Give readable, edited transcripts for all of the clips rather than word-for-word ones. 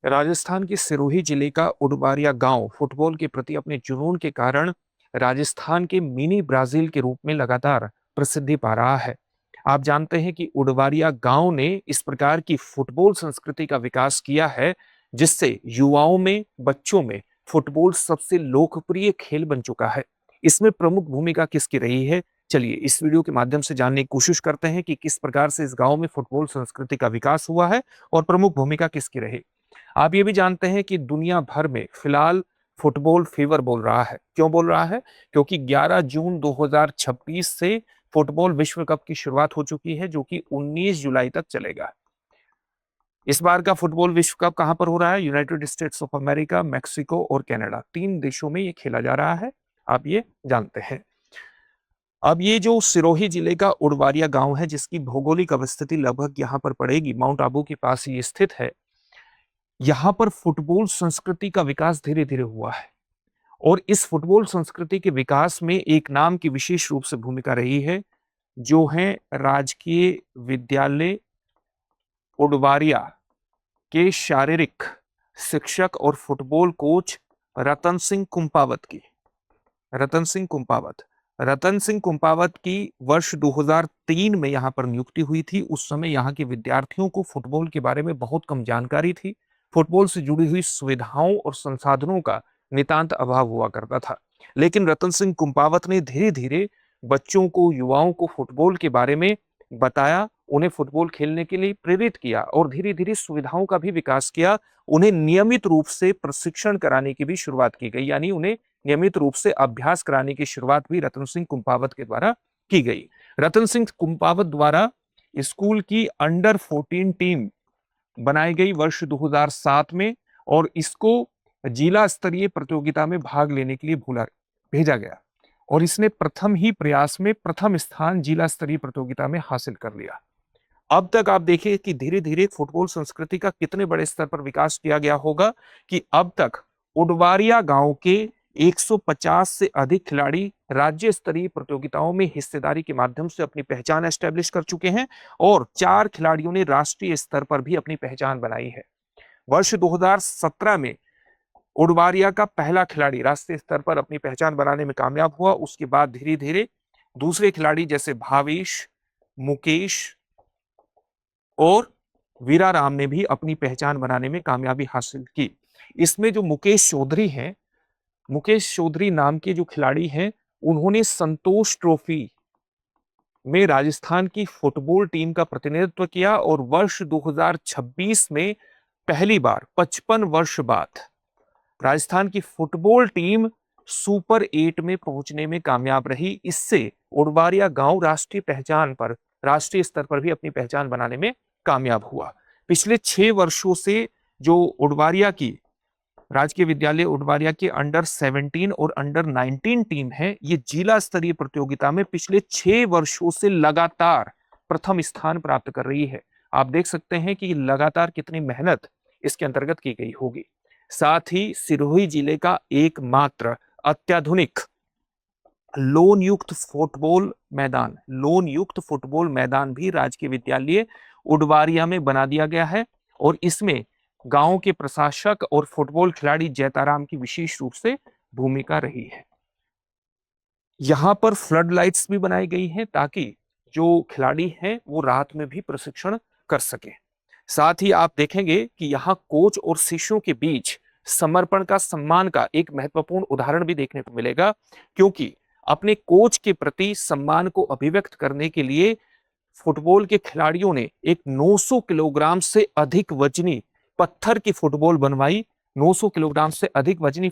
राजस्थान के सिरोही जिले का उडबारिया गांव फुटबॉल के प्रति अपने जुनून के कारण राजस्थान के मिनी ब्राजील के रूप में लगातार प्रसिद्धि पा रहा है। आप जानते हैं कि उडबारिया गांव ने इस प्रकार की फुटबॉल संस्कृति का विकास किया है, जिससे युवाओं में, बच्चों में फुटबॉल सबसे लोकप्रिय खेल बन चुका है। इसमें प्रमुख भूमिका किसकी रही है? चलिए इस वीडियो के माध्यम से जानने की कोशिश करते हैं कि किस प्रकार से इस गांव में फुटबॉल संस्कृति का विकास हुआ है और प्रमुख भूमिका किसकी रही। आप ये भी जानते हैं कि दुनिया भर में फिलहाल फुटबॉल फीवर बोल रहा है। क्यों बोल रहा है? क्योंकि 11 जून 2026 से फुटबॉल विश्व कप की शुरुआत हो चुकी है, जो कि 19 जुलाई तक चलेगा। इस बार का फुटबॉल विश्व कप कहां पर हो रहा है? United states of America, Mexico और कनाडा, 3 देशों में ये खेला जा रहा है। आप ये जानते हैं। अब ये जो सिरोही जिले का उडबारिया गांव है, जिसकी भौगोलिक अवस्थिति लगभग यहां पर पड़ेगी, माउंट आबू के पास ये स्थित है। यहाँ पर फुटबॉल संस्कृति का विकास धीरे धीरे हुआ है और इस फुटबॉल संस्कृति के विकास में एक नाम की विशेष रूप से भूमिका रही है, जो है राजकीय विद्यालय उडबारिया के शारीरिक शिक्षक और फुटबॉल कोच रतन सिंह कुंपावत की। रतन सिंह कुंपावत की वर्ष 2003 में यहाँ पर नियुक्ति हुई थी। उस समय यहाँ के विद्यार्थियों को फुटबॉल के बारे में बहुत कम जानकारी थी। फुटबॉल से जुड़ी हुई सुविधाओं और संसाधनों का नितांत अभाव हुआ करता था। लेकिन रतन सिंह कुंपावत ने धीरे धीरे बच्चों को, युवाओं को फुटबॉल के बारे में बताया, उन्हें फुटबॉल खेलने के लिए प्रेरित किया और धीरे धीरे सुविधाओं का भी विकास किया। उन्हें नियमित रूप से प्रशिक्षण कराने की भी शुरुआत की गई, यानी उन्हें नियमित रूप से अभ्यास कराने की शुरुआत भी रतन सिंह कुंपावत के द्वारा की गई। रतन सिंह कुंपावत द्वारा स्कूल की अंडर 14 टीम बनाई गई वर्ष 2007 में और इसको जिला स्तरीय प्रतियोगिता में भाग लेने के लिए भेजा गया और इसने प्रथम ही प्रयास में प्रथम स्थान जिला स्तरीय प्रतियोगिता में हासिल कर लिया। अब तक आप देखिए कि धीरे धीरे फुटबॉल संस्कृति का कितने बड़े स्तर पर विकास किया गया होगा कि अब तक उडबारिया गांव के 150 से अधिक खिलाड़ी राज्य स्तरीय प्रतियोगिताओं में हिस्सेदारी के माध्यम से अपनी पहचान एस्टेब्लिश कर चुके हैं और 4 खिलाड़ियों ने राष्ट्रीय स्तर पर भी अपनी पहचान बनाई है। वर्ष 2017 में उडबारिया का पहला खिलाड़ी राष्ट्रीय स्तर पर अपनी पहचान बनाने में कामयाब हुआ। उसके बाद धीरे धीरे दूसरे खिलाड़ी जैसे भावेश, मुकेश और वीराराम ने भी अपनी पहचान बनाने में कामयाबी हासिल की। इसमें जो मुकेश चौधरी नाम के जो खिलाड़ी हैं, उन्होंने संतोष ट्रॉफी में राजस्थान की फुटबॉल टीम का प्रतिनिधित्व किया और वर्ष 2026 में पहली बार 55 वर्ष बाद राजस्थान की फुटबॉल टीम सुपर 8 में पहुंचने में कामयाब रही। इससे उडबारिया गांव राष्ट्रीय स्तर पर भी अपनी पहचान बनाने में कामयाब हुआ। पिछले 6 वर्षों से जो उडबारिया की राजकीय विद्यालय उडबारिया के अंडर 17 और अंडर 19 टीम है, ये जिला स्तरीय प्रतियोगिता में पिछले 6 वर्षों से लगातार प्रथम स्थान प्राप्त कर रही है। आप देख सकते हैं कि लगातार कितनी मेहनत इसके अंतर्गत की गई होगी। साथ ही सिरोही जिले का एकमात्र अत्याधुनिक लोन युक्त फुटबॉल मैदान भी राजकीय विद्यालय उडबारिया में बना दिया गया है और इसमें गांव के प्रशासक और फुटबॉल खिलाड़ी जैताराम की विशेष रूप से भूमिका रही है। यहां पर फ्लड लाइट्स भी बनाई गई हैं ताकि जो खिलाड़ी हैं वो रात में भी प्रशिक्षण कर सके। साथ ही आप देखेंगे कि यहाँ कोच और शिष्यों के बीच समर्पण का, सम्मान का एक महत्वपूर्ण उदाहरण भी देखने को मिलेगा, क्योंकि अपने कोच के प्रति सम्मान को अभिव्यक्त करने के लिए फुटबॉल के खिलाड़ियों ने एक 900 किलोग्राम से अधिक वजनी पत्थर की फुटबॉल बनवाई। 900 किलोग्राम से अधिक वजनी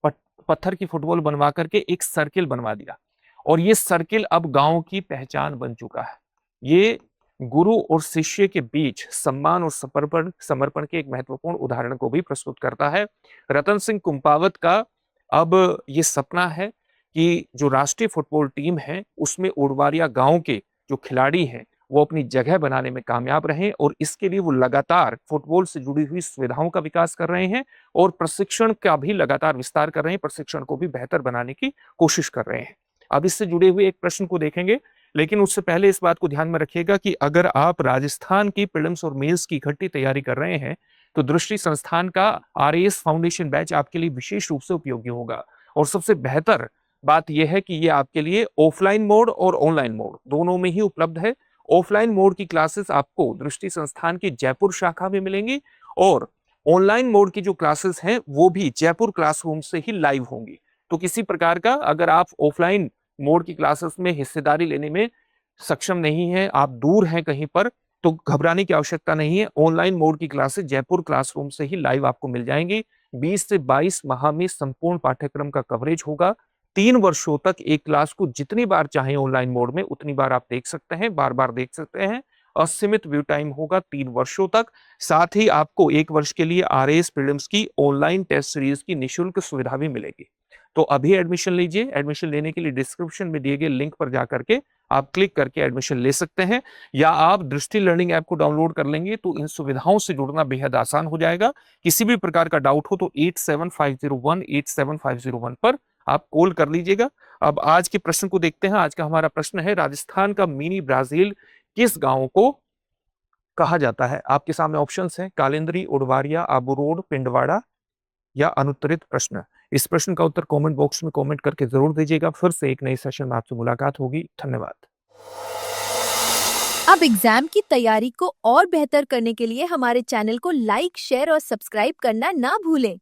पत्थर की फुटबॉल बनवा करके एक सर्किल बनवा दिया और ये सर्किल अब गांव की पहचान बन चुका है। ये गुरु और शिष्य के बीच सम्मान और समर्पण के एक महत्वपूर्ण उदाहरण को भी प्रस्तुत करता है। रतन सिंह कुंपावत का अब ये सपना है कि जो राष्ट्रीय फुटबॉल टीम है उसमें उडबारिया गांव के जो खिलाड़ी हैं वो अपनी जगह बनाने में कामयाब रहें और इसके लिए वो लगातार फुटबॉल से जुड़ी हुई सुविधाओं का विकास कर रहे हैं और प्रशिक्षण का भी लगातार विस्तार कर रहे हैं, प्रशिक्षण को भी बेहतर बनाने की कोशिश कर रहे हैं। अब इससे जुड़े हुए एक प्रश्न को देखेंगे, लेकिन उससे पहले इस बात को ध्यान में रखिएगा कि अगर आप राजस्थान की प्रीलिम्स और मेंस की इकट्ठी तैयारी कर रहे हैं तो दृष्टि संस्थान का आरएएस फाउंडेशन बैच आपके लिए विशेष रूप से उपयोगी होगा। और सबसे बेहतर बात यह है कि ये आपके लिए ऑफलाइन मोड और ऑनलाइन मोड दोनों में ही उपलब्ध है। ऑफलाइन मोड की क्लासेस आपको दृष्टि संस्थान की जयपुर शाखा में मिलेंगी और ऑनलाइन मोड की जो क्लासेस हैं वो भी जयपुर क्लासरूम से ही लाइव होंगी। तो किसी प्रकार का अगर आप ऑफलाइन मोड की क्लासेस में हिस्सेदारी लेने में सक्षम नहीं है, आप दूर हैं कहीं पर, तो घबराने की आवश्यकता नहीं है। ऑनलाइन मोड की क्लासेस जयपुर क्लासरूम से ही लाइव आपको मिल जाएंगी। 20 से 22 माह में संपूर्ण पाठ्यक्रम का कवरेज होगा। 3 वर्षों तक एक क्लास को जितनी बार चाहें ऑनलाइन मोड में उतनी बार आप देख सकते हैं, बार-बार देख सकते हैं। असीमित व्यू टाइम होगा 3 वर्षों तक। साथ ही आपको 1 वर्ष के लिए आरएएस प्रीलिम्स की ऑनलाइन टेस्ट सीरीज की निःशुल्क सुविधा भी मिलेगी। तो अभी एडमिशन लीजिए। एडमिशन लेने के लिए डिस्क्रिप्शन में दिए गए लिंक पर जाकर के आप क्लिक करके एडमिशन ले सकते हैं, या आप दृष्टि लर्निंग ऐप को डाउनलोड कर लेंगे तो इन सुविधाओं से जुड़ना बेहद आसान हो जाएगा। किसी भी प्रकार का डाउट हो तो 8750187501 पर आप कॉल कर लीजिएगा। अब आज के प्रश्न को देखते हैं। आज का हमारा प्रश्न है, राजस्थान का मिनी ब्राजील किस गांव को कहा जाता है? आपके सामने ऑप्शंस हैं, कालिंदी, उडवारिया, आबू रोड, पिंडवाड़ा या अनुत्तरित प्रश्न। इस प्रश्न का उत्तर कमेंट बॉक्स में कमेंट करके जरूर दीजिएगा। फिर से एक नए सेशन में आपसे मुलाकात होगी। धन्यवाद। अब एग्जाम की तैयारी को और बेहतर करने के लिए हमारे चैनल को लाइक, शेयर और सब्सक्राइब करना ना भूलें।